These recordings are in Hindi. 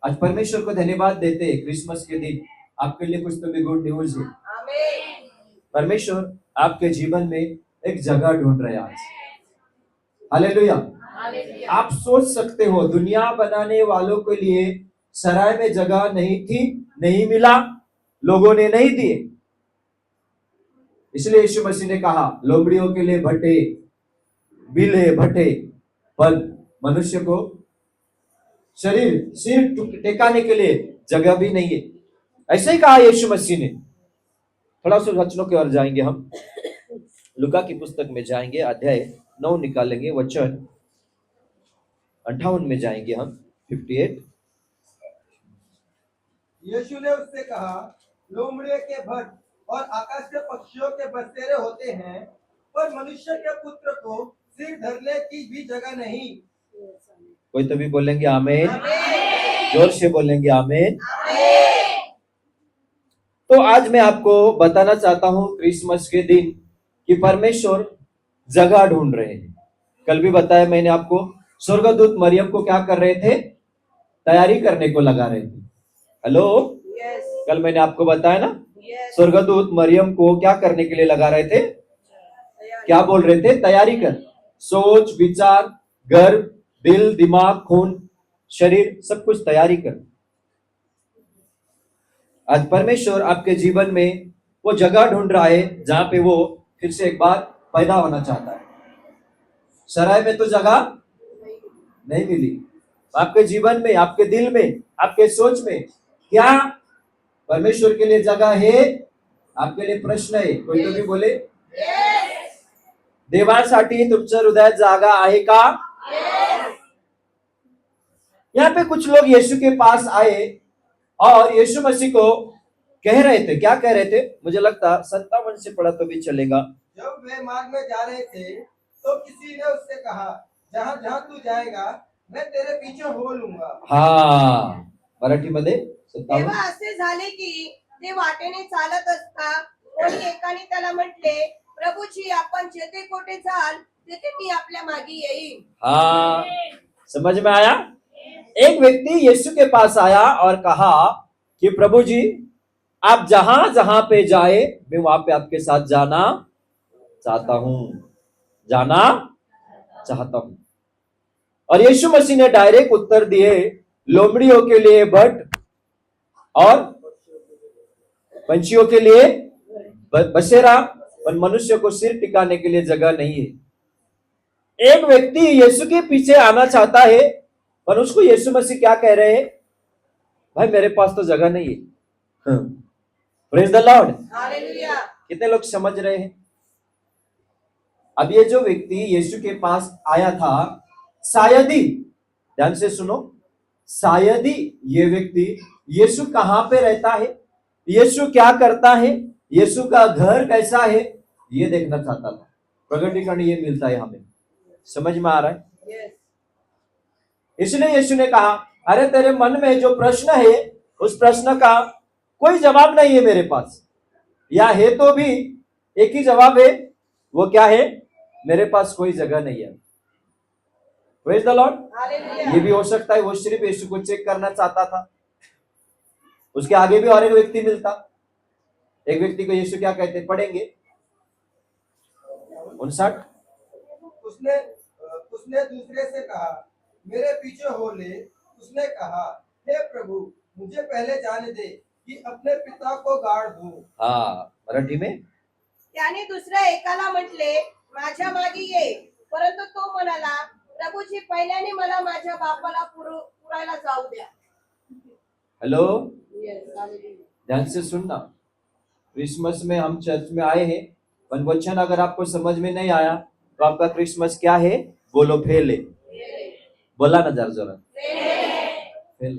आज परमेश्वर को धन्यवाद देते हैं क्रिसमस के दिन आपके लिए कुछ तो भी गुड न्यूज है। परमेश्वर आपके जीवन में एक जगह ढूंढ रहे हैं आज। हालेलुया। आप सोच सकते हो दुनिया बनाने वालों के लिए सराय में जगह नहीं थी, नहीं मिला, लोगों ने नहीं दिए, इसलिए यीशु मसीह ने कहा लोमड़ियों के लिए भट्टे, बिले भट्टे, पर मनुष्य को सिर टेकाने के लिए जगह भी नहीं है। ऐसे ही कहा यीशु मसीह ने। थोड़ा सा वचनों की ओर जाएंगे हम। लुका की पुस्तक में जाएंगे, अध्याय 9 निकालेंगे, वचन 58 में जाएंगे हम। 58। यीशु ने उससे कहा लोमड़ियों के भट्ट और आकाश के पक्षियों के बसेरे होते हैं, पर मनुष्य के पुत्र को सिर धरने की भी जगह नहीं। कोई तो भी बोलेंगे आमीन, जोर से बोलेंगे आमीन। तो आज मैं आपको बताना चाहता हूं क्रिसमस के दिन कि परमेश्वर जगह ढूंढ रहे हैं। कल भी बताया मैंने आपको, स्वर्गदूत मरियम को क्या कर रहे थे? तैयारी करने को लगा रहे थे। हेलो, कल मैंने आपको बताया ना, स्वर्गदूत मरियम को क्या करने के लिए लगा रहे थे? क्या बोल रहे थे? तैयारी कर। सोच विचार, गर्भ, दिल, दिमाग, खून, शरीर, सब कुछ तैयारी कर। आज परमेश्वर आपके जीवन में वो जगह ढूंढ रहा है जहां पे वो फिर से एक बार पैदा होना चाहता है। सराय में तो जगह नहीं मिली, आपके जीवन में, आपके दिल में, आपके सोच में क्या परमेश्वर के लिए जगह है? आपके लिए प्रश्न है। कोई तो भी बोले देवासाठी तुमच्या हृदयात जागा आहे का? यहाँ पे कुछ लोग यीशु के पास आए और यीशु मसीह को कह रहे थे। क्या कह रहे थे? मुझे लगता 57 से पढ़ा तो भी चलेगा। जब वे मार्ग में जा रहे थे तो किसी ने उससे कहा जहां जहां तू जाएगा मैं तेरे पीछे हो लूंगा। हाँ, मराठीमध्ये 57। तेव्हा असे झाले की ते वाटेने चालत असता कोणी एकाने त्याला म्हटले प्रभूजी आपण जेथे कोठे जाल तेथे मी आपल्या मागे येईन। हाँ, समझ में आया? एक व्यक्ति यीशु के पास आया और कहा कि प्रभु जी आप जहां जहां पे जाए मैं वहां पे आपके साथ जाना चाहता हूं, जाना चाहता हूं। और यीशु मसीह ने डायरेक्ट उत्तर दिए लोमड़ियों के लिए भट्ट और पंछियों के लिए बसेरा, और मनुष्य को सिर टिकाने के लिए जगह नहीं है। एक व्यक्ति यीशु के पीछे आना चाहता है पर उसको यीशु मसीह क्या कह रहे हैं? भाई मेरे पास तो जगह नहीं है। Praise the lord. हालेलुया। कितने लोग समझ रहे हैं? अब ये जो व्यक्ति यीशु के पास आया था, शायद ही, ध्यान से सुनो, शायद ही ये व्यक्ति यीशु कहां पे रहता है, यीशु क्या करता है, यीशु का घर कैसा है, ये देखना चाहता था। प्रगटीकरण ये मिलता है हमें। समझ में आ रहा है? इसलिए यीशु ने कहा अरे तेरे मन में जो प्रश्न है उस प्रश्न का कोई जवाब नहीं है मेरे पास, या है तो भी एक ही जवाब है, वो क्या है? मेरे पास कोई जगह नहीं है। Praise the Lord. ये भी हो सकता है वो सिर्फ यीशु को चेक करना चाहता था। उसके आगे भी और एक व्यक्ति मिलता। एक व्यक्ति को यीशु क्या कहते? पढ़ेंगे 59। उसने दूसरे से कहा मेरे पीछे हो ले। उसने कहा हे प्रभु मुझे पहले जाने दे कि अपने पिता को गाड़ दूं। हाँ, मराठी में त्याने दुसऱ्या एकाला म्हटले माझ्या मागे ये, परंतु तो म्हणाला प्रभूजी पहिल्याने मला माझ्या बापाला पुरायला जाऊ द्या। हेलो, ध्यान से सुनना। क्रिसमस में हम चर्च में आए हैं, पर वचन अगर आपको समझ में नहीं आया तो आपका क्रिसमस क्या है? बोलो फेल है। बोला ना जरा जरा, फेल।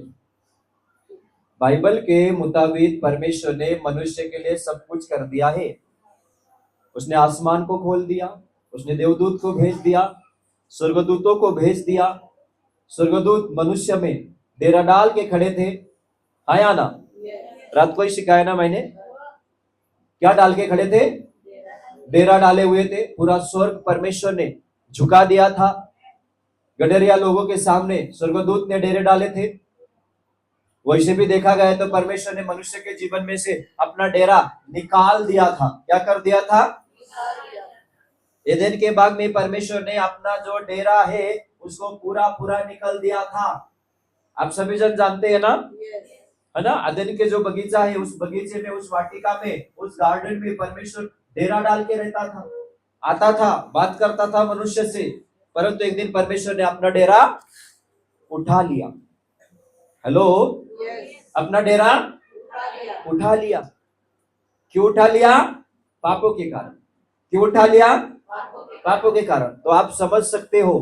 बाइबल के मुताबिक परमेश्वर ने मनुष्य के लिए सब कुछ कर दिया है। उसने आसमान को खोल दिया, उसने देवदूत को भेज दिया, स्वर्गदूतों को भेज दिया। स्वर्गदूत मनुष्य में डेरा डाल के खड़े थे। आया ना? रात को ही सिखाया ना मैंने, क्या डाल के खड़े थे? डेरा डाले हुए थे। पूरा स्वर्ग परमेश्वर ने झुका दिया था। गडरिया लोगों के सामने स्वर्गदूत ने डेरे डाले थे। वैसे भी देखा गया तो परमेश्वर ने मनुष्य के जीवन में से अपना डेरा निकाल दिया था। क्या कर दिया था? एदेन के बाग में परमेश्वर ने अपना जो डेरा है उसको पूरा पूरा निकाल दिया था। आप सभी जन जानते हैं ना, है ना? अदन के जो बगीचा है, उस बगीचे में, उस वाटिका में, उस गार्डन में परमेश्वर डेरा डाल के रहता था, आता था, बात करता था मनुष्य से। परंतु एक दिन परमेश्वर ने अपना डेरा उठा लिया। हेलो, अपना डेरा उठा लिया। क्यों उठा लिया? पापों के कारण। क्यों उठा लिया? पापों के कारण। तो आप समझ सकते हो,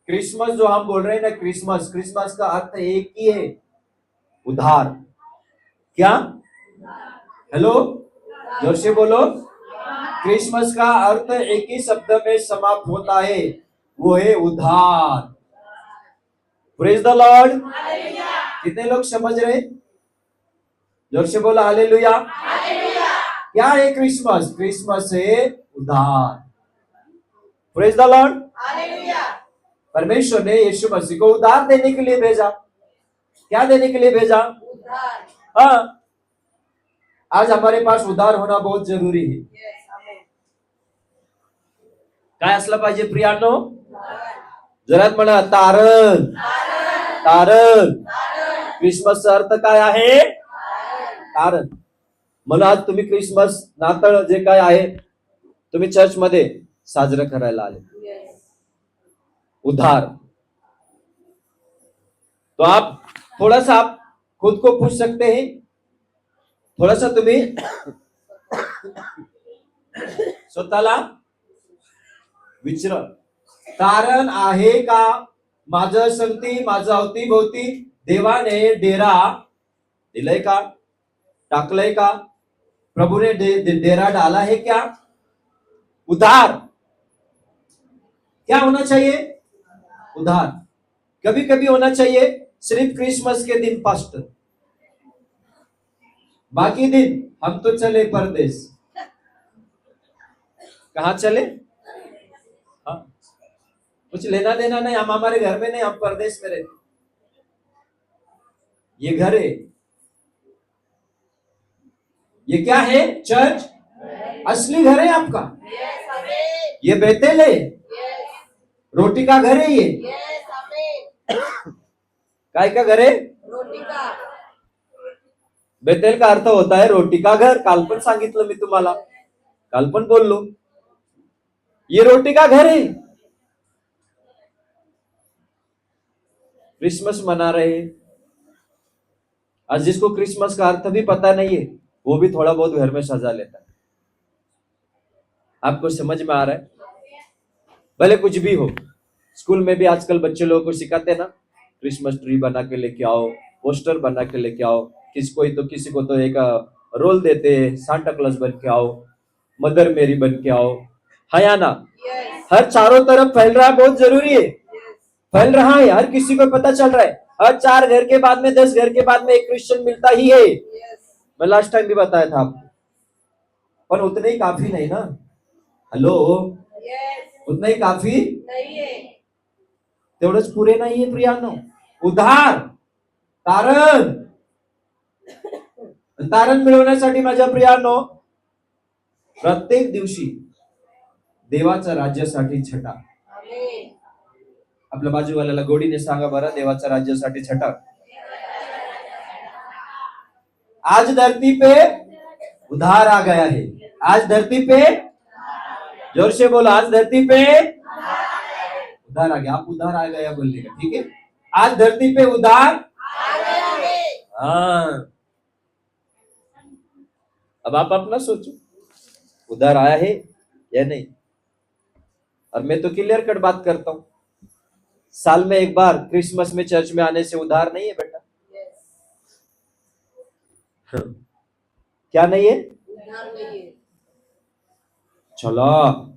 क्रिसमस जो हम बोल रहे हैं ना, क्रिसमस, क्रिसमस का अर्थ एक ही है, उद्धार। क्या? हेलो, जोर से बोलो। क्रिसमस का अर्थ एक ही शब्द में समाप्त होता है, वो है उद्धार। Praise the Lord. कितने लोग समझ रहे? जोर से बोला हालेलुया। क्या है क्रिसमस? क्रिसमस है उद्धार। Praise the Lord. परमेश्वर ने यीशु मसीह को उद्धार देने के लिए भेजा। क्या देने के लिए भेजा? हाँ, आज हमारे पास उद्धार होना बहुत जरूरी है। काय असलं पाहिजे प्रियानो? जोरात म्हणा, तारण। तारण। क्रिसमसचा अर्थ काय आहे? तारण. म्हणून आज तुम्ही क्रिसमस, नाताळ जे काय आहे तुम्ही चर्च मध्ये साजरं करायला आले, उद्धार। तो आप थोड़ा सा आप खुद को पूछ सकते हैं, थोड़ा सा तुम्ही स्वतःला विचार, तारण आहे का माझ्या संगती, माझ्या अवतीभोवती देवाने डेरा दिलंय का, टाकलंय का? प्रभु ने डेरा डाला है क्या? उद्धार। क्या होना चाहिए? उद्धार। कभी कभी होना चाहिए सिर्फ क्रिसमस के दिन पास्टर, बाकी दिन हम तो चले परदेश। कहाँ चले? हाँ, कुछ लेना देना नहीं, हम हमारे घर में नहीं, हम परदेश में रहते। ये घर है, ये क्या है? चर्च। असली घर है आपका। ये बेतेल है, रोटी का घर है। ये काय का घर है? बेतेल का अर्थ होता है रोटी का घर। काल पण सांगितलं मी तुम्हाला, काल पण बोललो, ये रोटी का घर है। क्रिसमस मना रहे हैं। आज जिसको क्रिसमस का अर्थ भी पता नहीं है, वो भी थोड़ा बहुत घर में सजा लेता है। आपको समझ में आ रहा है? भले कुछ भी हो, स्कूल में भी आजकल बच्चे लोगों को सिखाते हैं ना, क्रिसमस ट्री बना के लेके आओ, पोस्टर बना के लेके आओ, किसी को तो एक रोल देते हैं, सांता क्लॉज बन के आओ, मदर मेरी बन के आओ, है या ना? हर चारों तरफ फैल रहा है, बहुत जरूरी है, फैल रहा है, हर किसी को पता चल रहा है। हर 4 घर के बाद में, 10 घर के बाद में एक क्रिश्चियन मिलता ही है। मैं लास्ट टाइम भी बताया था आपको, पर उतने ही काफी नहीं ना। हेलो, उतना ही काफी नहीं है, तेवढंच पुरे नाहीये प्रियानो। उद्धार, तारण, तारण मिळवण्यासाठी माझ्या प्रियानो प्रत्येक दिवशी देवाच्या राज्यासाठी छटा। आपल्या बाजूवाल्याला गोडीने सांगा बरं, देवाच्या राज्यासाठी छटा। आज धरती पे उद्धार आ गया है। आज धरती पे, जोर से बोलो, आज धरती पे उद्धार आ गया। आप उद्धार आ गया बोलिएगा, ठीक है? आज धरती पे उद्धार आ गया है। हाँ, अब आप अपना सोचो, उद्धार आया है या नहीं? और मैं तो क्लियर कट बात करता हूं, साल में एक बार क्रिसमस में चर्च में आने से उद्धार नहीं है बेटा। क्या नहीं है? उद्धार नहीं है। चला,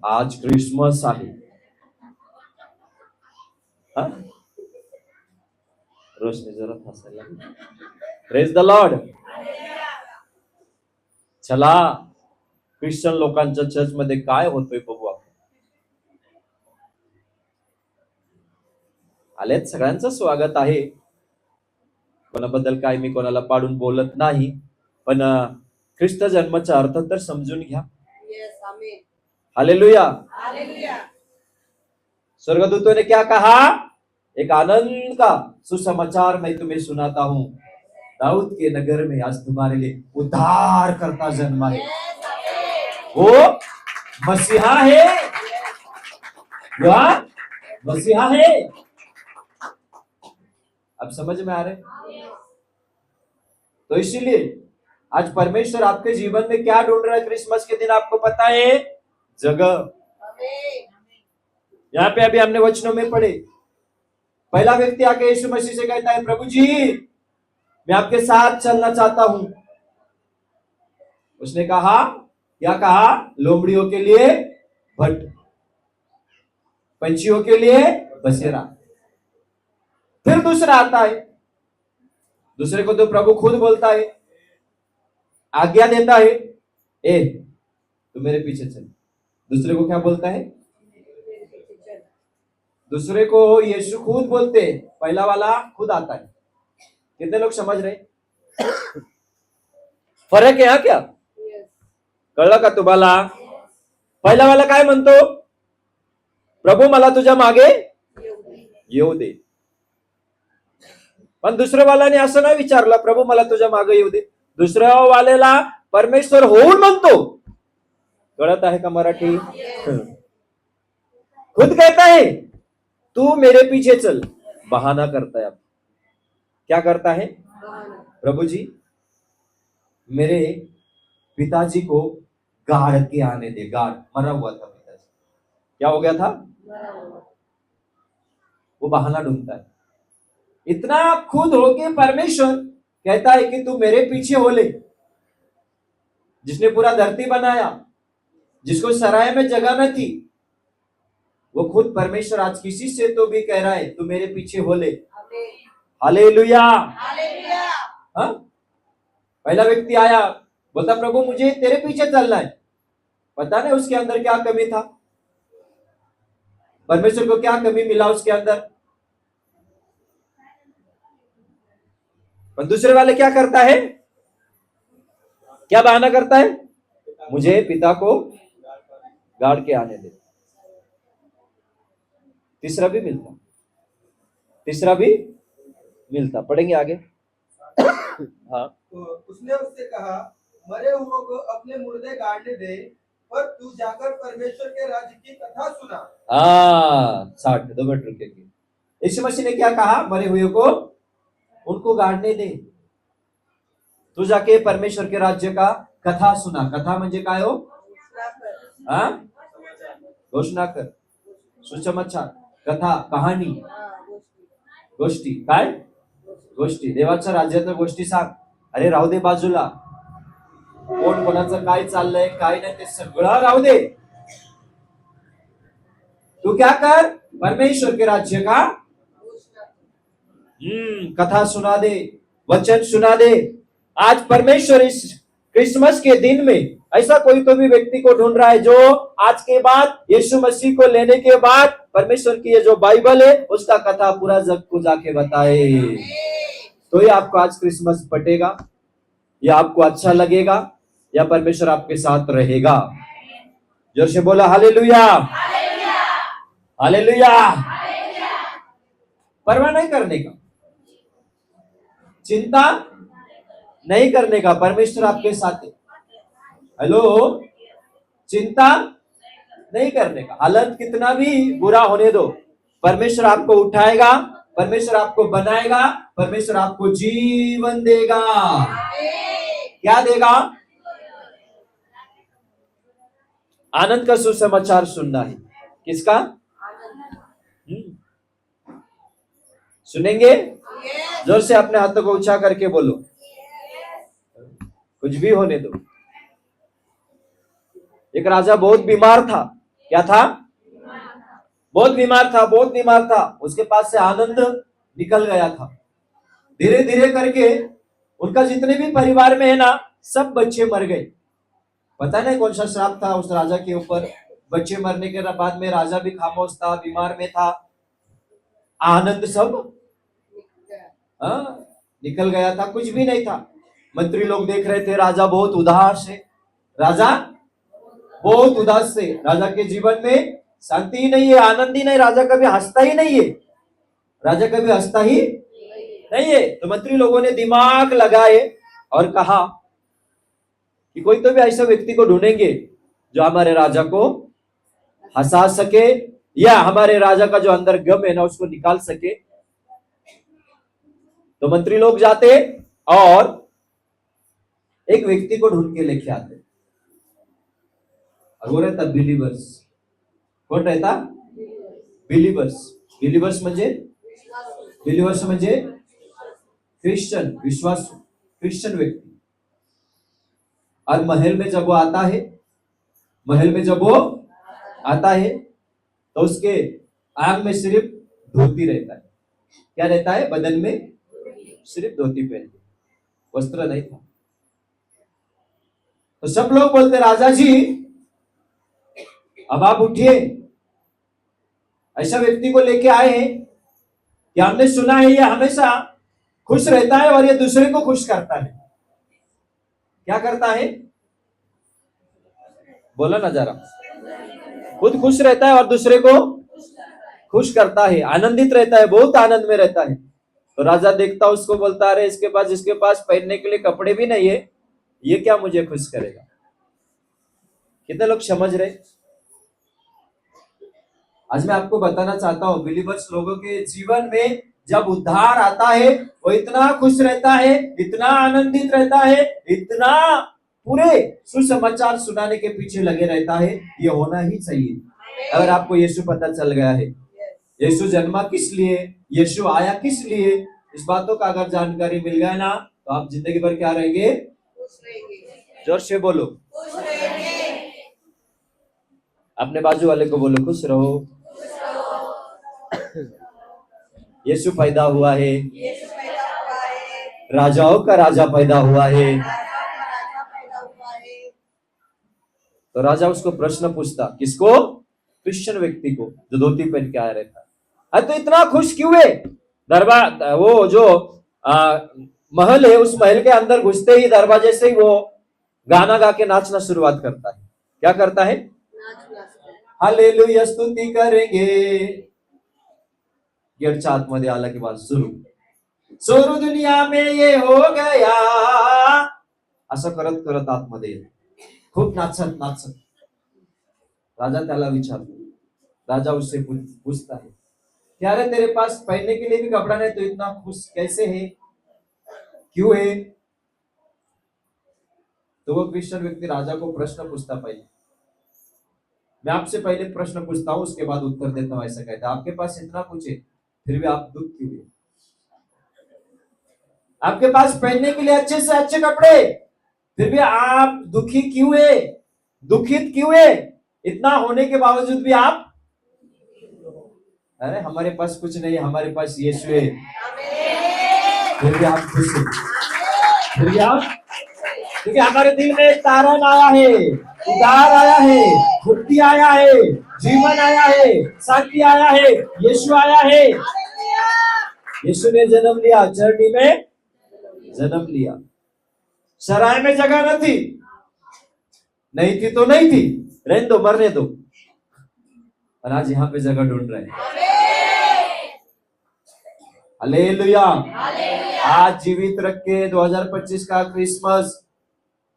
आज क्रिसमस आहे, हाँ? रोशनी जरा हसायला। Praise the Lord. चला, ख्रिश्चन लोकांच्या चर्च मध्ये काय होतोय बघू आपण। आलेत, सगळ्यांचं स्वागत आहे, कोणाबद्दल काय मी कोणाला पाडून बोलत नाही, पण ख्रिस्त जन्माचा अर्थ तर समजून घ्या. Yes, आमेन. हालेलुया. हालेलुया. स्वर्गदूतों ने क्या कहा? एक आनंद का सुसमाचार मैं तुम्हें सुनाता हूँ, दाऊद के नगर में आज तुम्हारे लिए उद्धार करता जन्मा है. Yes, आमेन. वो मसीहा है, वह मसीहा है. अब समझ में आ रहे? तो इसीलिए आज परमेश्वर आपके जीवन में क्या ढूंढ रहा है क्रिसमस के दिन, आपको पता है? जगह. आमेन. यहाँ पे अभी हमने वचनों में पढ़े, पहला व्यक्ति आके यीशु मसीह से कहता है, प्रभु जी मैं आपके साथ चलना चाहता हूं. उसने कहा, क्या कहा? लोमड़ियों के लिए भट्ट, पंछियों के लिए बसेरा. फिर दूसरा आता है, दूसरे को तो प्रभु खुद बोलता है, आज्ञा देता है, ए तू मेरे पीछे चल. दूसरे को क्या बोलता है? दूसरे को यीशु खुद बोलते हैं, पहला वाला खुद आता है. कितने लोग समझ रहे? फरक आहे हा क्या? Yes. कळलं का तुम्हाला? पहिला वाला काय म्हणतो? प्रभू मला तुझ्या मागे येऊ दे. पण दुसऱ्या वाल्याने असं नाही विचारलं, प्रभू मला तुझ्या मागे येऊ दे. दुसऱ्या वाल्याला परमेश्वर होऊन म्हणतो. कळत आहे का मराठी? खुद कहता है तू मेरे पीछे चल. बहाना करता है. आप क्या करता है? प्रभु जी मेरे पिताजी को गाड़ के आने दे. गाड़, मरा हुआ था पिताजी. क्या हो गया था? वो बहाना ढूंढता है. इतना खुद होके परमेश्वर कहता है कि तू मेरे पीछे हो ले. जिसने पूरा धरती बनाया, जिसको सराय में जगह न थी, वो खुद परमेश्वर आज किसी से तो भी कह रहा है तू मेरे पीछे हो ले. हालेलुया. हालेलुया. हाँ? पहला व्यक्ति आया, बोलता प्रभु मुझे तेरे पीछे चलना है. पता नहीं उसके अंदर क्या कमी था, परमेश्वर को क्या कमी मिला उसके अंदर. पर दूसरे वाले क्या करता है? क्या बहाना करता है? मुझे पिता को गाड़ के आने दे. तीसरा भी मिलता, तीसरा भी मिलता. पढ़ेंगे आगे. हाँ. तो उसने उससे कहा, मरे हुओं को अपने मुर्दे गाड़ने दे, पर तू जाकर परमेश्वर के राज्य की कथा सुना. 60 2 मिनट रुकेंगे. यीशु मसीह ने क्या कहा? मरे हुए को उनको गाड़ने दे, तू जाके परमेश्वर के राज्य का कथा सुना. कथा म्हणजे काय हो? हाँ? घोषणा कर, सुसमाचार, कथा, कहाणी, गोष्टी. काय गोष्टी? देवाच्या राज्याच्या गोष्टी सांग. अरे राहू दे बाजूला, कोण कोणाचं काय चाललंय काय नाही ते सगळं राहू दे. तू क्या कर? परमेश्वर के राज्य का कथा सुना दे, वचन सुना दे. आज परमेश्वर इस क्रिसमस के दिन में ऐसा कोई तो भी व्यक्ति को ढूंढ रहा है जो आज के बाद यीशु मसीह को लेने के बाद परमेश्वर की ये जो बाइबल है उसका कथा पूरा जग को जाके बताए. तो ये आपको आज क्रिसमस पटेगा, या आपको अच्छा लगेगा, या परमेश्वर आपके साथ रहेगा. जोर से बोला हालेलुया. हालेलुया. परवाह नहीं करने का, चिंता नहीं करने का, परमेश्वर आपके साथ है. हेलो, चिंता नहीं करने का. हालत कितना भी बुरा होने दो, परमेश्वर आपको उठाएगा, परमेश्वर आपको बनाएगा, परमेश्वर आपको जीवन देगा. क्या देगा? आनंद का सुसमाचार सुनना है. किसका? सुनेंगे? जोर से अपने हाथों को ऊंचा करके बोलो, कुछ भी होने दो. एक राजा बहुत बीमार था. क्या था? बहुत बीमार था, बहुत बीमार था. उसके पास से आनंद निकल गया था. धीरे धीरे करके उनका जितने भी परिवार में है ना, सब बच्चे मर गए. पता नहीं कौन सा श्राप था उस राजा के ऊपर. बच्चे मरने के बाद में राजा भी खामोश था, बीमार में था. आनंद सब निकल गया था, कुछ भी नहीं था। मंत्री लोग देख रहे थे राजा बहुत उदास है, राजा बहुत उदास है, राजा के जीवन में शांति ही नहीं है, आनंद ही नहीं, राजा कभी हंसता ही नहीं है, राजा कभी हंसता ही नहीं है। तो मंत्री लोगों ने दिमाग लगाए और कहा कि कोई तो भी ऐसा व्यक्ति को ढूंढेंगे जो हमारे राजा को हंसा सके, या हमारे राजा का जो अंदर गम है ना उसको निकाल सके। तो मंत्री लोग जाते और एक व्यक्ति को ढूंढ के लेके आते, और वो रहता बिलीवर्स। कोण रहता? बिलीवर्स। बिलीवर्स म्हणजे क्रिश्चियन, विश्वास, क्रिश्चियन व्यक्ति। और महल में जब वो आता है, महल में जब वो आता है तो उसके आंग में सिर्फ धोती रहता है। क्या रहता है? बदन में सिर्फ धोती पहन के, वस्त्र नहीं था। तो सब लोग बोलते राजा जी अब आप उठिए, ऐसा व्यक्ति को लेके आए हैं कि हमने सुना है ये हमेशा खुश रहता है और ये दूसरे को खुश करता है। क्या करता है? बोलो ना जरा। खुद खुश रहता है और दूसरे को खुश करता है, आनंदित रहता है, बहुत आनंद में रहता है। तो राजा देखता उसको, बोलता अरे इसके पास पहनने के लिए कपड़े भी नहीं है, ये क्या मुझे खुश करेगा। कितने लोग समझ रहे? आज मैं आपको बताना चाहता हूं, बिलीवर्स लोगों के जीवन में जब उद्धार आता है वो इतना खुश रहता है, इतना आनंदित रहता है, इतना पूरे सुसमाचार सुनाने के पीछे लगे रहता है। ये होना ही चाहिए। अगर आपको यीशु पता चल गया है, यीशु जन्मा किस लिए, यीशु आया किस लिए, इस बातों का अगर जानकारी मिल गया ना तो आप जिंदगी भर क्या रहेंगे? जोर से बोलो, अपने बाजू वाले को बोलो खुश रहो। यीशु पैदा हुआ है, राजाओं का राजा पैदा हुआ है। तो राजा उसको प्रश्न पूछता, किसको? क्रिश्चियन व्यक्ति को जो धोती पहन के आया रहता। तो इतना खुश क्यों है? दरबार, वो जो महल है, उस महल के अंदर घुसते ही दरवाजे से ही वो गाना गा के नाचना शुरुआत करता है। क्या करता है? हालेलुया स्तुति करेंगे। गेटच्या आतमध्ये आला की बाद सुरू दुनिया में ये हो गया, असं करत करत आतमध्ये खूप नाचत नाचत राजा त्याला विचारतो, राजा उससे पूछता है क्या रे तेरे पास पहनने के लिए भी कपड़ा नहीं, तो इतना खुश कैसे है, क्यों है? तो वो क्रिश्चियन व्यक्ति राजा को प्रश्न पूछता, पहले मैं आपसे पहले प्रश्न पूछता हूं उसके बाद उत्तर देता हूं। ऐसा कहता है, आपके पास इतना कुछ है फिर भी आप दुख क्यों है? आपके पास पहनने के लिए अच्छे से अच्छे कपड़े, फिर भी आप दुखी क्यों है, दुखित क्यों है? इतना होने के बावजूद भी आप, अरे हमारे पास कुछ नहीं, हमारे पास यीशु है, फिर भी आप खुश हैं, फिर भी आप, क्योंकि हमारे दिल में एक तारण आया है, उद्धार आया है, मुक्ति आया है, जीवन आया है, शांति आया है, यीशु आया है। यीशु ने जन्म लिया, चरनी में जन्म लिया। सराय में जगह न थी, नहीं थी तो नहीं थी, रहने दो, मरने दो, और आज यहाँ पे जगह ढूंढ रहे हैं। हालेलुया। आज जीवित रख के 2025 का क्रिसमस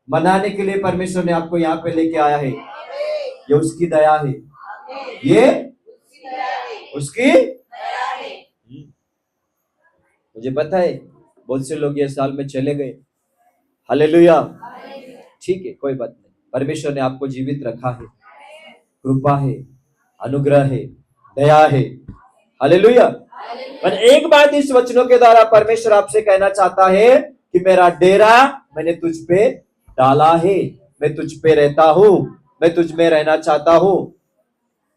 मनाने के लिए परमेश्वर ने आपको यहाँ पे लेके आया है। ये उसकी दया है, ये उसकी। मुझे पता है बहुत से लोग ये साल में चले गए, हालेलुया, ठीक है, कोई बात नहीं। परमेश्वर ने आपको जीवित रखा है, कृपा है, अनुग्रह है, दया है, हालेलुया। पर एक बात इस वचनों के द्वारा परमेश्वर आपसे कहना चाहता है कि मेरा डेरा मैंने तुझ पे डाला है, मैं तुझ पे रहता हूं, मैं तुझ में रहना चाहता हूं।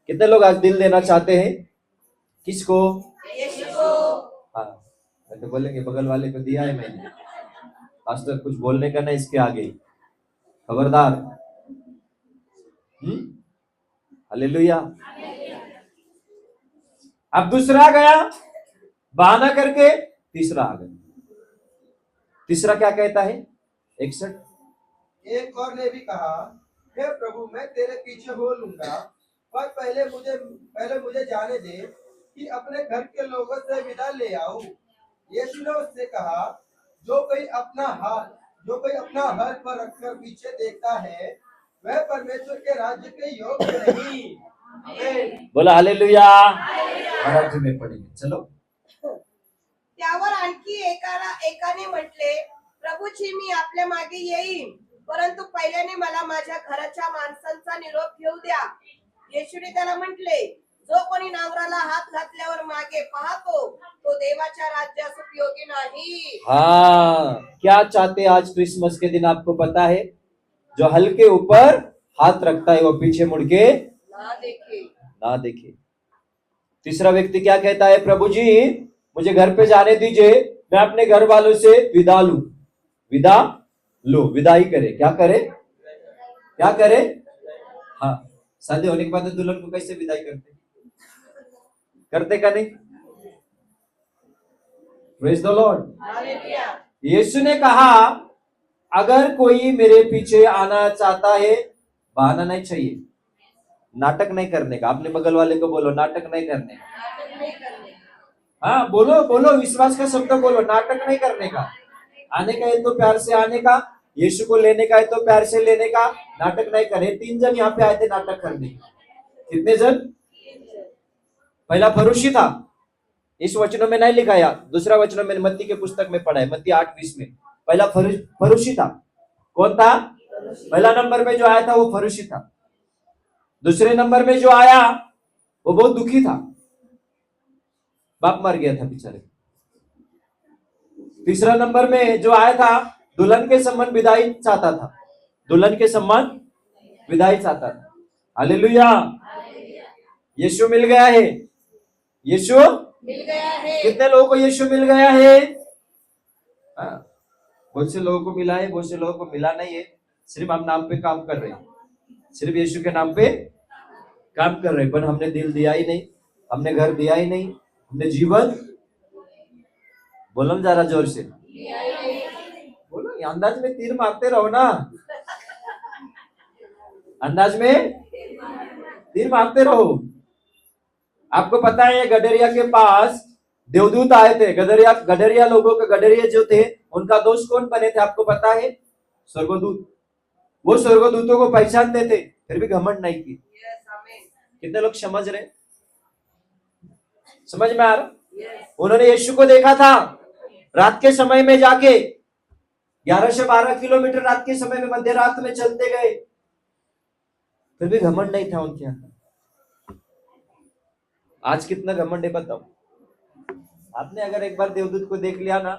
कितने लोग आज दिल देना चाहते हैं? किसको? हाँ, तो बोलेंगे बगल वाले को दिया है मैंने, पास्टर कुछ बोलने का नहीं इसके आगे, खबरदार। हालेलुया। अब दूसरा गया बहाना करके, तीसरा आ गया। तीसरा क्या कहता है? 61। एक और ने भी कहा, हे प्रभु, मैं तेरे पीछे हो लूंगा, पर पहले मुझे जाने दे कि अपने घर के लोगों से विदा ले आऊं। यीशु ने उससे कहा, जो कोई अपना हाथ पर रखकर पीछे देखता है, वह परमेश्वर के राज्य के योग्य नहीं। आमीन। बोला हालेलुया। मराठी में पढ़ेंगे, चलो। त्यावर आणखी एकाने म्हटले, प्रभूजी, मी आपल्या मागे येईन, परंतु पहिल्याने मला माझ्या घराच्या माणसांचा निरोप घेऊ द्या. येशूने त्याला म्हटले, जो कोणी नांगराला हात घातल्यावर मागे पाहतो, तो देवाच्या राज्यास उपयोगी नाही. हाँ, क्या चाहते आज क्रिसमस के दिन? आपको पता है, जो हल के ऊपर हाथ रखता है वो पीछे मुड़ के ना देखे. ना देखे। तीसरा व्यक्ति क्या कहता है? प्रभु जी, मुझे घर पे जाने दीजिए, मैं अपने घर वालों से विदा लूं। विदा लो, विदाई करे। क्या करे? क्या करे? हाँ, शादी होने के बाद दुल्हन को कैसे विदाई करते? करते का नहीं? Praise the lord. हालेलुया. यीशु ने कहा, अगर कोई मेरे पीछे आना चाहता है, बहाना नहीं चाहिए, नाटक नहीं करने का। अपने बगल वाले को बोलो, नाटक नहीं करने का। नाटक नहीं करने. हाँ, बोलो बोलो, विश्वास का शब्द बोलो, नाटक नहीं करने का। आने का है तो प्यार से आने का, यीशु को लेने का है तो प्यार से लेने का, नाटक नहीं करे। 3 जन यहाँ पे आए थे नाटक करने। कितने जन? पहला फरूशी था, इस वचनों में नहीं लिखा, या दूसरा वचनों में मत्ती के पुस्तक में पढ़ा है, मत्ती 8:20 में। पहला फरूशी था। कौन था? पहला नंबर में जो आया था वो फरूशी था। दूसरे नंबर में जो आया वो बहुत दुखी था, बाप मर गया था बेचारे। तीसरा नंबर में जो आया था, दुल्हन के सम्मान विदाई चाहता था, दुल्हन के सम्मान विदाई चाहता था। हालेलुया। यीशु मिल गया है। यीशु मिल गया है. कितने लोगों को यीशु मिल गया है? हाँ, बहुत से लोगों को मिला है, बहुत से लोगों को मिला नहीं है। सिर्फ हम नाम पे काम कर रहे हैं, सिर्फ यीशु के नाम पे काम कर रहे हैं, पर हमने दिल दिया ही नहीं, हमने घर दिया ही नहीं, हमने जीवन, बोलो जरा जोर से, बोलो। अंदाज में तीर मारते रहो ना, अंदाज में तीर मारते रहो। आपको पता है गडरिया के पास देवदूत आए थे। गडरिया लोगों के, गडरिया जो थे उनका दोस्त कौन बने थे आपको पता है? स्वर्गदूत। वो स्वर्गदूतों को पहचानते थे, फिर भी घमंड नहीं की। कितने लोग समझ रहे? समझ में आ रहा? उन्होंने यीशु को देखा था रात के समय में, जाके 11 से 12 किलोमीटर रात के समय में, मध्य रात में चलते गए, फिर भी घमंड नहीं था उनके अंदर। आज कितना घमंड है बताओ? आपने अगर एक बार देवदूत को देख लिया ना,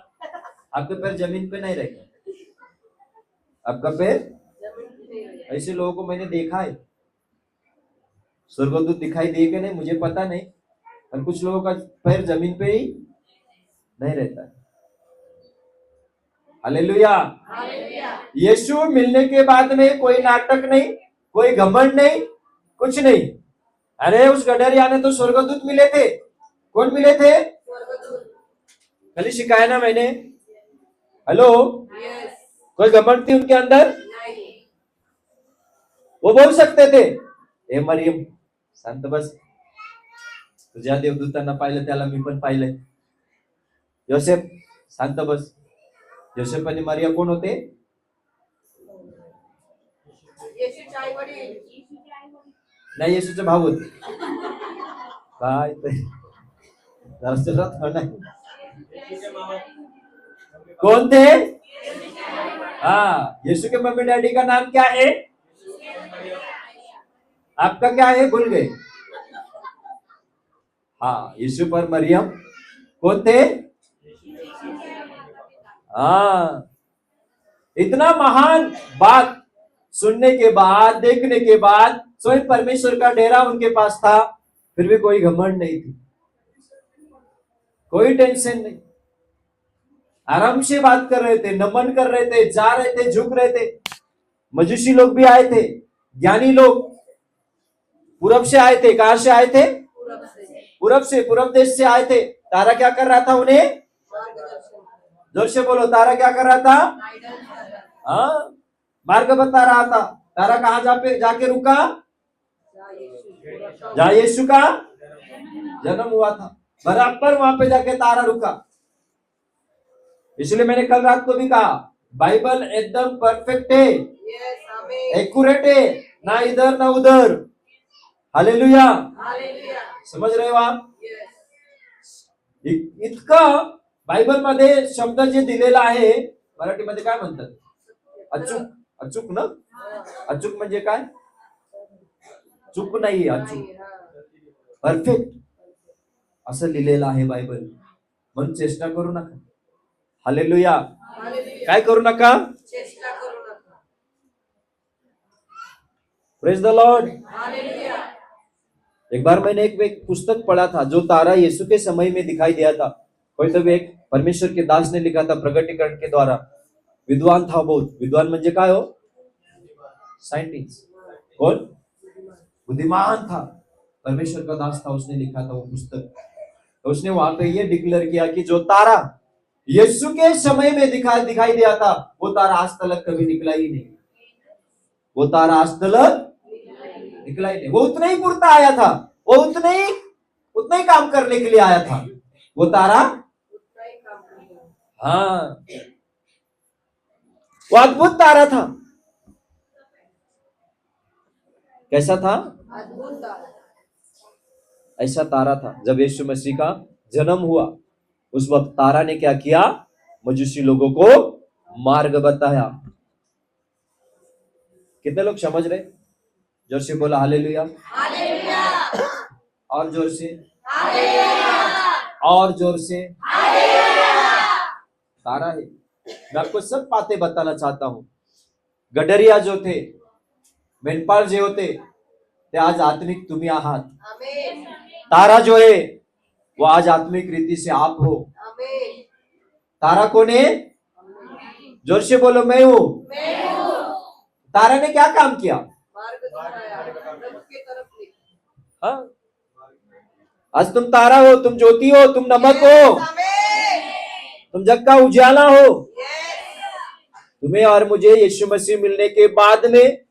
आपके पैर जमीन पे नहीं रहेगा, आपका पैर। ऐसे लोगों को मैंने देखा है, स्वर्गदूत दिखाई दिए कि नहीं मुझे पता नहीं, और कुछ लोगों का पैर जमीन पे ही नहीं रहता है। हालेलुया। यीशु मिलने के बाद में कोई नाटक नहीं, कोई घमंड नहीं, कुछ नहीं। अरे उस गडरिया ने तो स्वर्गदूत मिले थे। कौन मिले थे? खाली सिखाया ना मैंने। हेलो, कोई घमंड थी उनके अंदर? वो बोल सकते थे, ए मरियम शांत बस, तुझ्या देवदूतांना पाहिलं त्याला मी पण पाहिलंय. योसेफ शांत बस. योसेफ आणि मारिया कोण होते? येशूचे आई वडील. नाही, येशूचे भाऊ होते. काय ते कौन थे? हाँ, यीशु के मम्मी डैडी का नाम क्या है? आपका क्या है? भूल गए? हाँ, यीशु पर मरियम कौन थे? हाँ, इतना महान बात सुनने के बाद, देखने के बाद, स्वयं परमेश्वर का डेरा उनके पास था, फिर भी कोई घमंड नहीं थी, कोई टेंशन नहीं, आराम से बात कर रहे थे, नमन कर रहे थे, जा रहे थे, झुक रहे थे। मजूसी लोग भी आए थे, ज्ञानी लोग पूरब से आए थे। कहां से आए थे? पूरब से, पूरब देश से आए थे। तारा क्या कर रहा था उन्हें? जोर से बोलो, तारा क्या कर रहा था? हाँ, मार्ग बता रहा था। तारा कहाँ जाके रुका? जहाँ यीशु का जन्म हुआ था, बराबर वहां पे जाके तारा रुका। इसलिए मैंने कल रात को भी कहा, बाइबल एकदम परफेक्ट है, Yes, आमीन। एक्यूरेट है, ना इधर ना उधर। Hallelujah, hallelujah. समझ रहे हो आप? Yes. इतकं बायबल मध्ये शब्द जे दिलेला आहे, मराठीमध्ये काय म्हणतात? अचूक. अचूक ना? अचूक म्हणजे काय? चूक नाहीये, अचूक, परफेक्ट असं लिहिलेलं आहे बायबल. म्हणून चेष्टा करू नका. हालेलुया. हालेलुया। काय करू नका? चेष्टा करू नका। Praise the lord. हालेलुया। एक बार मैंने एक पुस्तक पढ़ा था, जो तारा यीशु के समय में दिखाई दिया था। कोई तो एक परमेश्वर के दास ने लिखा था प्रगटीकरण के द्वारा। विद्वान था बहुत। विद्वान म्हणजे काय हो? साइंटिस्ट. कौन? बुद्धिमान था, परमेश्वर का दास था, उसने लिखा था वो पुस्तक। तो उसने वहां पे ये डिक्लेयर किया कि जो तारा यीशु के समय में दिखाई दिया था, वो तारा आज तक कभी निकला ही नहीं। वो तारा आज तक निकला ही नहीं। वो उतना ही पुरता आया था, वो उतना ही काम करने के लिए आया था वो तारा। उतना ही काम करेगा। हाँ, वो अद्भुत तारा था। कैसा था? अद्भुत तारा। ऐसा तारा था। जब यीशु मसीह का जन्म हुआ, उस वक्त तारा ने क्या किया? मजूसी लोगों को मार्ग बताया। कितने लोग समझ रहे? जोर से बोला हालेलुया। हालेलुया। और जोर से, हालेलुया। और जोर से। हालेलुया। तारा है। मैं आपको सब बातें बताना चाहता हूं। गडरिया जो थे, मेंढपाळ जे होते, ते आज आत्मिक तुम्ही आहात। आमीन। तारा जो है वो आज आत्मिक रीति से आप हो। आमीन। तारा कौन है? जोर से बोलो, मैं हूं। मैं हूँ। तारा ने क्या काम किया? मार्ग दिखाया, प्रभु की तरफ ले। हाँ? आज तुम तारा हो, तुम ज्योति हो, तुम नमक हो, आमीन। तुम जग का उजाला हो। Yes. तुम्हें और मुझे यीशु मसीह मिलने के बाद में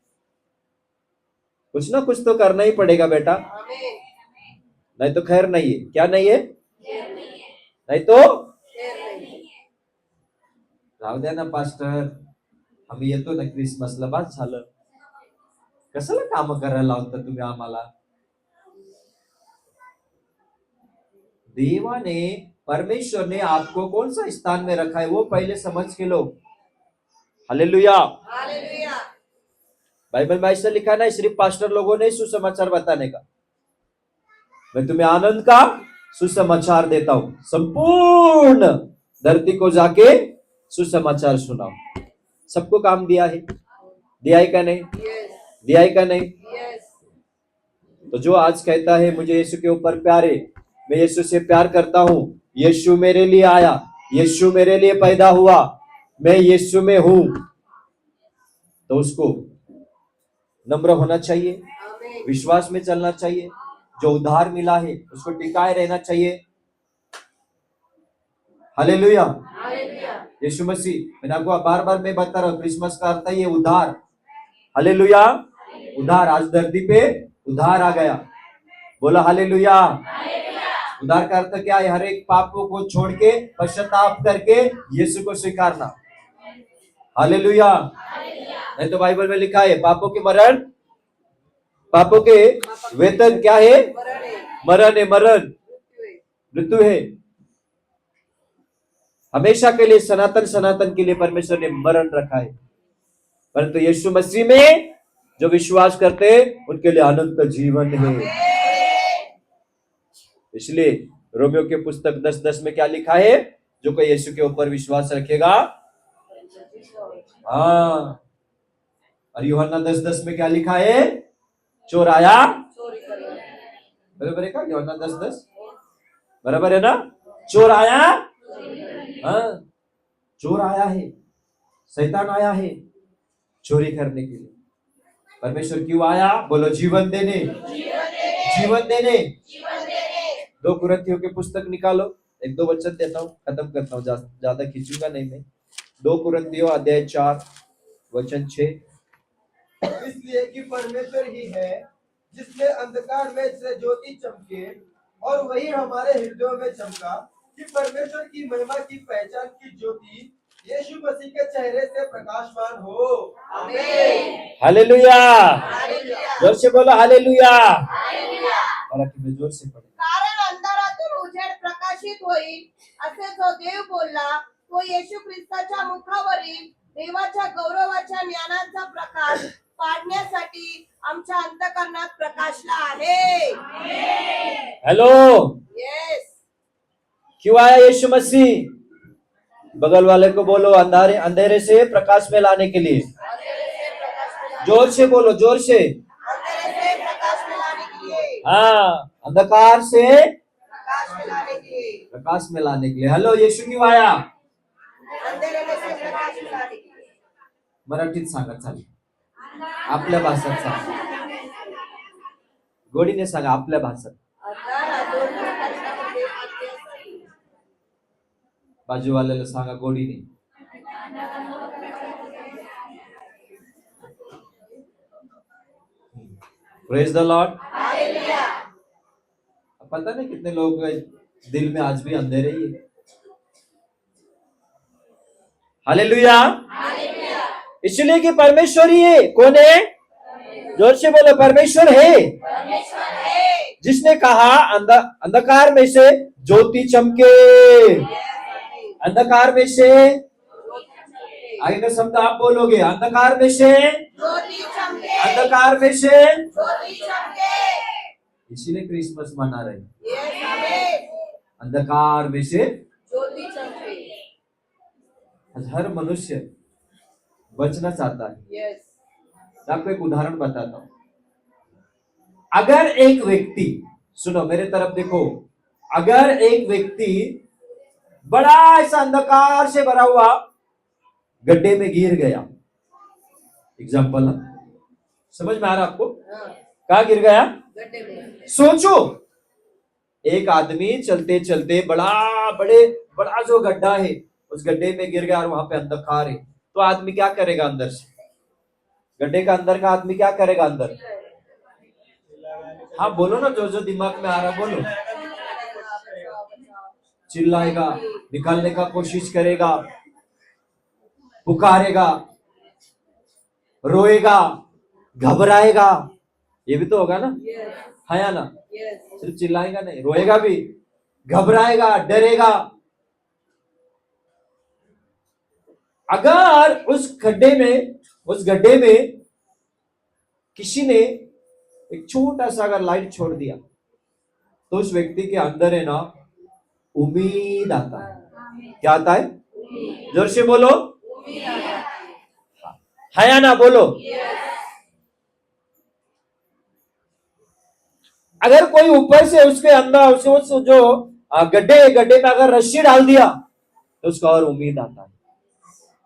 कुछ ना कुछ तो करना ही पड़ेगा बेटा, आमीन। नहीं तो खैर नहीं है। क्या नहीं है? नहीं तो खैर नहीं। राहू द्या ना पास्टर, आम्ही येतो ना क्रिसमसला, बस झालं. कशाला काम करायला लावता तुम्ही आम्हाला? देवाने, परमेश्वर ने आपको कौन सा स्थान में रखा है वो पहले समझ के लो। हालेलुया। हालेलुया। बाइबल में ऐसा लिखा नहीं सिर्फ पास्टर लोगों ने सुसमाचार बताने का। मैं तुम्हें आनंद का सुसमाचार देता हूं। संपूर्ण धरती को जाके सुसमाचार सुनाओ। सबको काम दिया है, दिया है का नहीं? Yes. दिया है का नहीं? Yes. तो जो आज कहता है मुझे यीशु के ऊपर प्यार है, मैं यीशु से प्यार करता हूं, यीशु मेरे लिए आया, यीशु मेरे लिए पैदा हुआ, मैं यीशु में हूं, तो उसको नम्र होना चाहिए, आमीन। विश्वास में चलना चाहिए। जो उद्धार मिला है उसको टिकाए रहना चाहिए। हालेलुया। हालेलुया। यीशु मसीह, मैंने आपको बार बार मैं बता रहा हूं, क्रिसमस का अर्थ है ये उद्धार। हालेलुया। उद्धार, आज धरती पे उद्धार आ गया। बोला हालेलुया। उद्धार का अर्थ क्या है? हर एक पापों को छोड़ के पश्चाताप करके यीशु को स्वीकारना। हालेलुया। नहीं तो बाइबल में लिखा है पापों के मरण, पापों के वेतन क्या है? मरण है। मरण है, मरण, मृत्यु है। मृत्यु है। हमेशा के लिए, सनातन के लिए परमेश्वर ने मरण रखा है। परंतु यीशु मसीह में जो विश्वास करते हैं उनके लिए अनंत जीवन है। इसलिए रोमियो के पुस्तक 10:10 में क्या लिखा है? जो कोई यीशु के ऊपर विश्वास रखेगा, हाँ। और यूहन्ना 10:10 में क्या लिखा है? चोर आया, चोरी करेगा। बराबर है का? यूहन्ना 10:10 बराबर है ना? चोर आया, हाँ, चोर आया है, शैतान आया है चोरी करने के लिए। परमेश्वर क्यों आया? बोलो जीवन देने, जीवन देने। 2 कुरिन्थियों की पुस्तक निकालो, एक दो वचन देता हूँ, खत्म करता हूँ, ज्यादा खींचूंगा नहीं मैं। 2 कुरिन्थियों अध्याय 4 वचन 6। इसलिए कि परमेश्वर ही है जिसने अंधकार में से ज्योति चमके, और वही हमारे हृदयों में चमका कि परमेश्वर की महिमा की पहचान की ज्योति यीशु मसीह के चेहरे से प्रकाशमान हो। आमीन। Hallelujah, hallelujah. जोर से बोलो हालेलुया। हालेलुया। मराठी में जोर से पढ़ो। कारण अंधारातून उजेड प्रकाशित होईल असे जो देव बोलला, तो येशू ख्रिस्ताच्या मुखावरील देवाच्या गौरवाच्या ज्ञानाचा प्रकाश पाडण्यासाठी आमच्या अंतःकरणात प्रकाशला आहे। Hello, yes. क्यों आया यीशु मसीह? बगल वाले को बोलो, अंधेरे से प्रकाश में लाने के लिए। जोर से बोलो, जोर से। अंधेरे से प्रकाश में लाने के लिए। हाँ, अंधकार से प्रकाश में लाने के लिए। प्रकाश में लाने के लिए। हेलो, यीशु क्यों आया? अंधेरे में से प्रकाश में लाने के लिए। मराठीत सांगा, चालेल, आपल्या भाषेत सांगा, गोडीने सांगा, आपल्या भाषेत। अंधारातून प्रकाशामध्ये आते बाजूवाल्याला सांगा गोडीने। Praise the lord. हालेलुया। पता नहीं कितने लोग दिल में आज भी अंधेरे ही है। हालेलुया। हालेलुया। इसलिए कि परमेश्वर ही है। कौन है? जोर से बोलो, परमेश्वर है, परमेश्वर है। जिसने कहा अंधकार में से ज्योति चमके। अंधकार में से, आगे का शब्द आप बोलोगे, अंधकार में से, ज्योति चमके। अंधकार में से। ज्योति चमके। इसीलिए क्रिसमस मना रहे हैं, यस, आमीन। अंधकार में से। ज्योति चमके। हर मनुष्य बचना चाहता है। यस। मैं आपको एक उदाहरण बताता हूं। अगर एक व्यक्ति, सुनो मेरे तरफ देखो, अगर एक व्यक्ति बड़ा ऐसा अंधकार से भरा हुआ गड्ढे में गिर गया, एग्जाम्पल, समझ में आ रहा आपको? कहा गिर गया? गड्ढे में। सोचो, एक आदमी चलते चलते बड़ा जो गड्ढा है उस गड्ढे में गिर गया और वहां पे अंधकार है, तो आदमी क्या करेगा अंदर से? गड्ढे का अंदर का आदमी क्या करेगा अंदर? हाँ बोलो ना, जो जो दिमाग में आ रहा बोलो। चिल्लाएगा, निकालने का कोशिश करेगा, पुकारेगा, रोएगा, घबराएगा, ये भी तो होगा ना? है या ना? सिर्फ चिल्लाएगा नहीं, रोएगा भी, घबराएगा, डरेगा। अगर उस गड्ढे में किसी ने एक छोटा सा अगर लाइट छोड़ दिया, तो उस व्यक्ति के अंदर है ना उम्मीद आता है। क्या आता है? जोर से बोलो, है या ना? बोलो। अगर कोई ऊपर से उसके अंदर उस जो गड्ढे में अगर रस्सी डाल दिया, तो उसका और उम्मीद आता है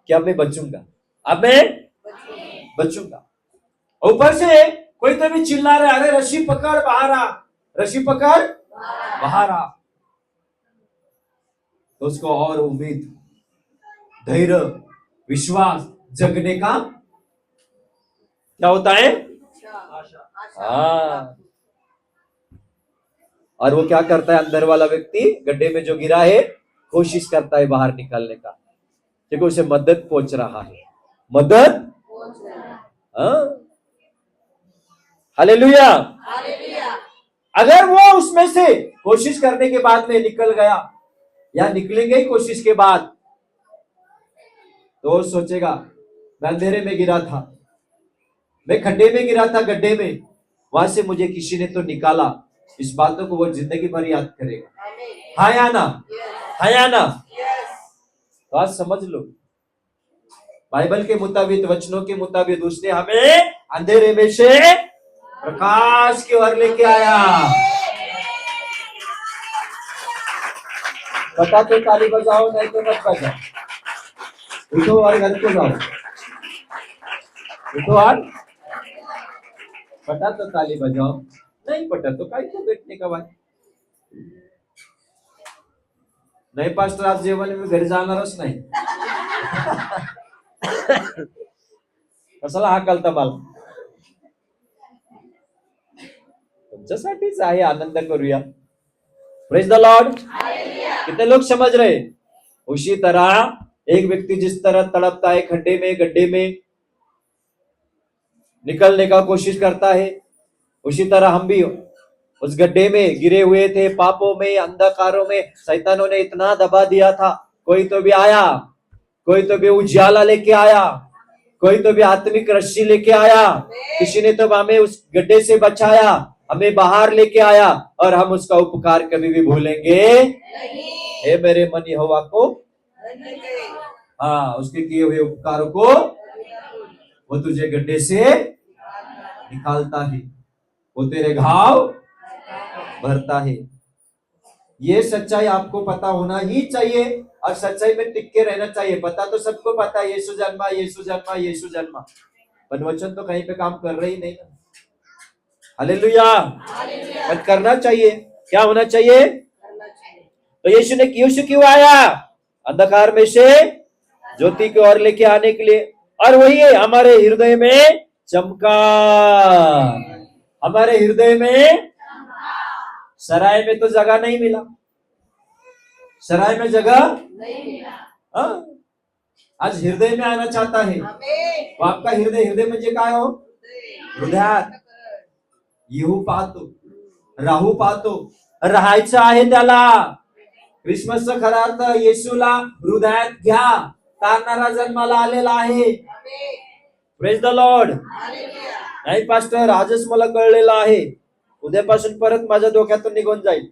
कि अब मैं बचूंगा, अब मैं बचूंगा। ऊपर से कोई तो भी चिल्ला रहा है, अरे रस्सी पकड़ बाहर आ, रस्सी पकड़ बाहर आ, तो उसको और उम्मीद, धैर्य, विश्वास जगने का क्या होता है? हाँ। और वो क्या करता है? अंदर वाला व्यक्ति गड्ढे में जो गिरा है कोशिश करता है बाहर निकालने का, देखो उसे मदद पहुंच रहा है, मदद। हाँ, हालेलुया। अगर वो उसमें से कोशिश करने के बाद में निकल गया या निकलेंगे ही कोशिश के बाद, तो सोचेगा मैं अंधेरे में गिरा था, मैं खड्डे में गिरा था, गड्ढे में, वहां से मुझे किसी ने तो निकाला। इस बातों को वो जिंदगी भर याद करेगा। हाँ या ना? हाँ या ना? तो आज समझ लो, बाइबल के मुताबिक, वचनों के मुताबिक उसने हमें अंधेरे में से प्रकाश की ओर लेके आया। पता तो ताली बजाओ, नहीं तो मत बजाओ, उठो और घर को जाओ, उठो और पता तो ताली बजाओ, नहीं पता तो काहे को बैठने का बात। नाही पास्टर, आज जेवण मी घरी जाणारच नाही. कशाला हाकलता मला? तुमच्यासाठीच आहे, आनंद करूया. Praise the Lord. कितने लोग समझ रहे? उसी तरह एक व्यक्ति जिस तरह तड़पता है, गड्ढे में निकलने का कोशिश करता है, उसी तरह हम भी उस गड्ढे में गिरे हुए थे, पापों में, अंधकारों में. शैतानों ने इतना दबा दिया था. कोई तो भी आया, कोई तो भी उजाला लेके आया, कोई तो भी आत्मिक रस्सी लेके आया. किसी ने तो हमें उस गड्ढे से बचाया, हमें बाहर लेके आया, और हम उसका उपकार कभी भी भूलेंगे नहीं. हे मेरे मन यहोवा को, नहीं. हाँ, उसके किए हुए उपकारों को वो तुझे गड्ढे से निकालता है, वो तेरे घाव भरता है. ये सच्चाई आपको पता होना ही चाहिए, और सच्चाई में टिक के रहना चाहिए. पता तो सबको पता है, यीशु जन्मा, यीशु जन्मा, यीशु जन्मा, पर वचन तो कहीं पे काम कर रही नहीं ना. हालेलुया. मत करना चाहिए. क्या होना चाहिए? तो यीशु क्यों आया? अंधकार में से ज्योति की ओर लेके आने के लिए. और वही है हमारे हृदय में चमका, हमारे हृदय में. सराय में तो जगह नहीं मिला, सराय में जगह नहीं मिला. हाँ? आज हृदय में आना चाहता है. आमेन. वो आपका हृदय म्हणजे काय हो? हृदयात येहू पाहतो, राहू पाहतो, राहायचं आहे त्याला. क्रिसमसचा खरा अर्थ येशूला हृदयात घ्या, तारणारा जन्माला आलेला आहे. Amen. Praise the lord. Hallelujah. नाही पास्टर, आजच मला कळलेलं आहे, उद्यापासून परत माझ्या डोक्यातून निघून जाईल.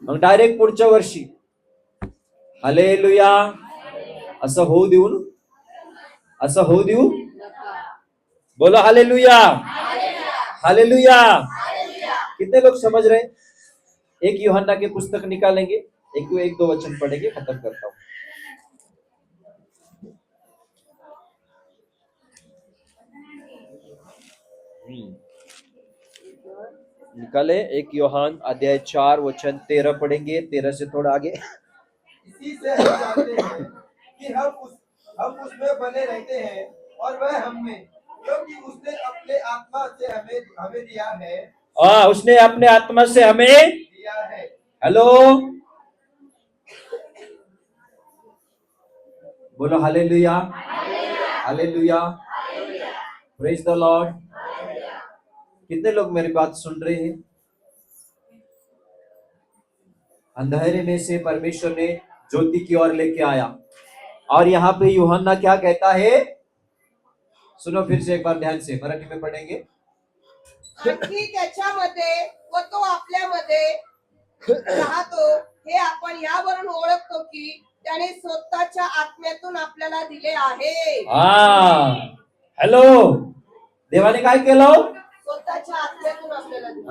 मग डायरेक्ट पुढच्या वर्षी. हालेलुया. असं होऊ देऊ. बोलो हालेलुया. हालेलुया. कितने लोग समझ रहे? एक यूहन्ना के पुस्तक निकालेंगे, एक दो वचन पढ़ेंगे, खत्म करता हूं. निकाले एक यूहन्ना अध्याय 4 वचन 13 पढ़ेंगे, 13 से थोड़ा आगे. इसी से हम जानते हैं कि हम उसमें बने रहते हैं और वह हम में, क्योंकि उसने अपने आत्मा से हमें दिया है. उसने अपने आत्मा से हमें दिया है. हेलो, बोलो hallelujah. Hallelujah. Praise the Lord. कितने लोग मेरी बात सुन रहे हैं? अंधेरे में से परमेश्वर ने ज्योति की ओर लेके आया. और यहाँ पे यूहन्ना क्या कहता है? सुनो फिर से एक बार ध्यान से, मराठी में पढ़ेंगे. आणखी त्याच्यामध्ये व तो आपल्यामध्ये राहतो हे आपण यावरून ओळखतो की त्याने स्वतःच्या आत्म्यातून आपल्याला दिले आहे. हेलो, देवाने काय केलं? स्वतःच्या आत्म्यातून आपल्याला दिले.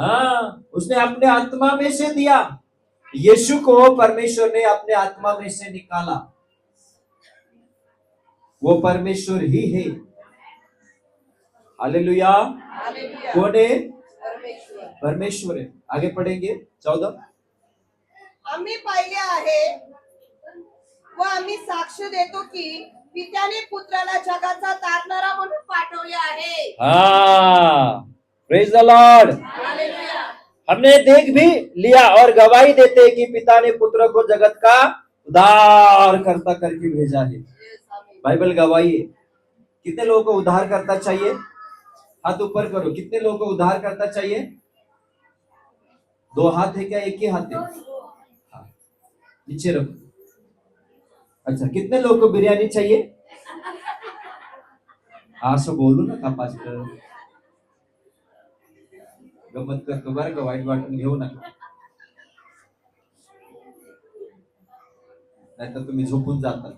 उसने अपने आत्मा में से दिया. यीशु को परमेश्वर ने अपने आत्मा में से निकाला. वो परमेश्वर ही है. हालेलुया. हालेलुया. कौन है? परमेश्वर. परमेश्वर है. आगे पढ़ेंगे 14. आम्ही पाहिले आहे व आम्ही साक्ष देतो की पित्याने पुत्राला जगाचा तारणारा म्हणून पाठवले आहे. Praise the lord. हालेलुया. हमने देख भी लिया और गवाही देते हैं कि पिता ने पुत्र को जगत का उद्धार करता करके भेजा है. बाइबल गवाही है. कितने लोगों को उद्धार करता चाहिए? हाथ ऊपर करो. कितने लोगों को उद्धार करता चाहिए? 2 हाथ है क्या, एक ही हाथ है? हाँ. नीचे रखो. अच्छा, कितने लोगों को बिरयानी चाहिए? असं बोलू नका पास्टर, गमत करतो बरं का, वाईट वाटून घेऊ नका, नाहीतर तुम्ही झोपून जाता.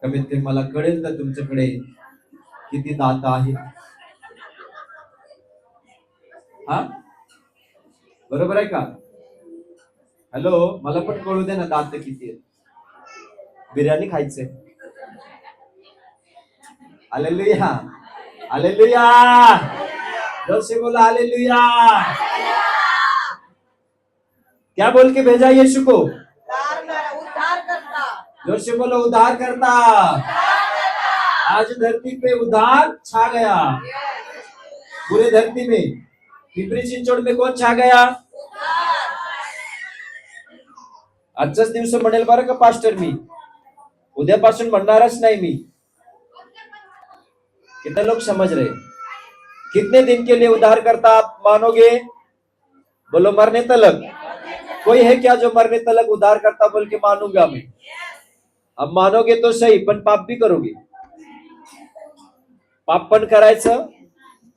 कमीत कमी मला कळेल तर तुमच्याकडे किती दात आहे. हा, बरोबर आहे का? हॅलो, मला पण कळू दे ना दात किती आहेत. बिर्याणी खायचंय. हालेलुया. हालेलुया. जोर से बोला हालेलुया. क्या बोल के भेजा यीशु को? उद्धार करता। जोर से बोलो, उद्धार करता। आज धरती पे उद्धार छा गया। पूरे धरती में पिंपरी चिंचवड में कोण छा गया? आजचाच दिवस म्हणेल बरं का पास्टर मी, उद्यापासून म्हणणारच नाही मी। कितने लोग समझ रहे? कितने दिन के लिए उद्धार करता आप मानोगे? बोलो मरने तलक। कोई है क्या जो मरने तलक उद्धार करता बोल के मानूंगा मैं? अब मानोगे तो सही, पण पाप भी करोगे। पाप पण करायचं,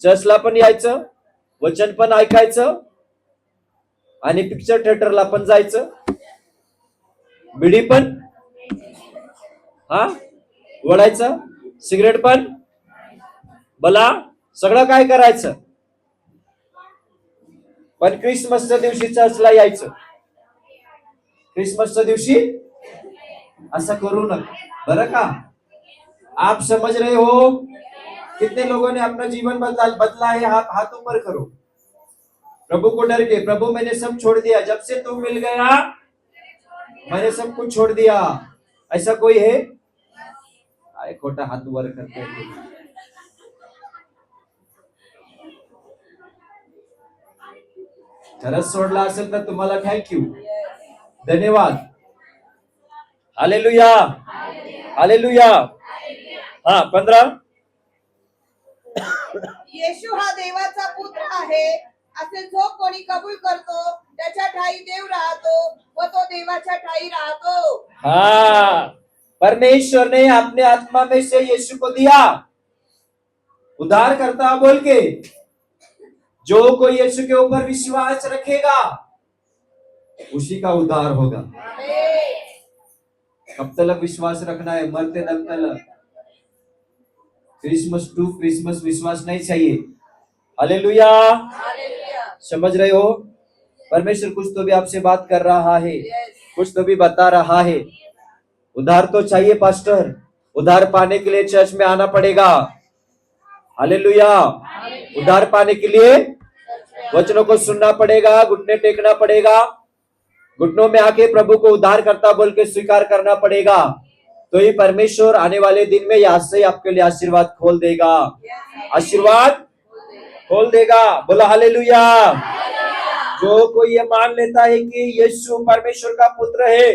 चर्चला पण यायचं, वचन पण ऐकायचं आणि पिक्चर थिएटरला पण जायचं, बिडी पण वळायचं, सिगरेट पण बला, सगळं काय करायचं, पण क्रिसमसच्या दिवशी चर्चला यायचं। क्रिसमसच्या दिवशी असं करू नका, बरं का? आप समझ रहे हो? कितने लोगों ने अपना जीवन बदला है? हाथ ऊपर करो। प्रभु को डर के, प्रभु मैंने सब छोड़ दिया, जब से तू मिल गया मैंने सब कुछ छोड़ दिया। ऐसा कोई है? आए खोटा हाथ वर करते हैं। खरंच सोडला असेल तर तुम्हाला थँक्यू, धन्यवाद। Hallelujah, hallelujah. हाँ 15। येशू हा देवाचा पुत्र आहे असे जो कोणी कबूल करतो त्याच्या ठाई देव राहतो व तो देवाच्या ठाई राहतो। हाँ, परमेश्वर ने अपने आत्मा में से यीशु को दिया, उद्धार करता बोल के। जो कोई यीशु के ऊपर विश्वास रखेगा उसी का उद्धार होगा। कब तक विश्वास रखना है? मरते दम तक। क्रिसमस टू क्रिसमस विश्वास नहीं चाहिए। हालेलुया, समझ रहे हो? परमेश्वर कुछ तो भी आपसे बात कर रहा है, कुछ तो भी बता रहा है। उद्धार तो चाहिए पास्टर, उद्धार पाने के लिए चर्च में आना पड़ेगा। हालेलुया, उद्धार पाने के लिए वचनों को सुनना पड़ेगा, घुटने टेकना पड़ेगा, घुटनों में आके प्रभु को उद्धार करता बोल के स्वीकार करना पड़ेगा। तो ही परमेश्वर आने वाले दिन में यहाँ से आपके लिए आशीर्वाद खोल देगा, आशीर्वाद खोल देगा। बोला हालेलुया। जो कोई ये मान लेता है कि यीशु परमेश्वर का पुत्र है,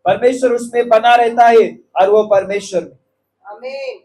परमेश्वर उसमें बना रहता है और वो परमेश्वर में। आमीन।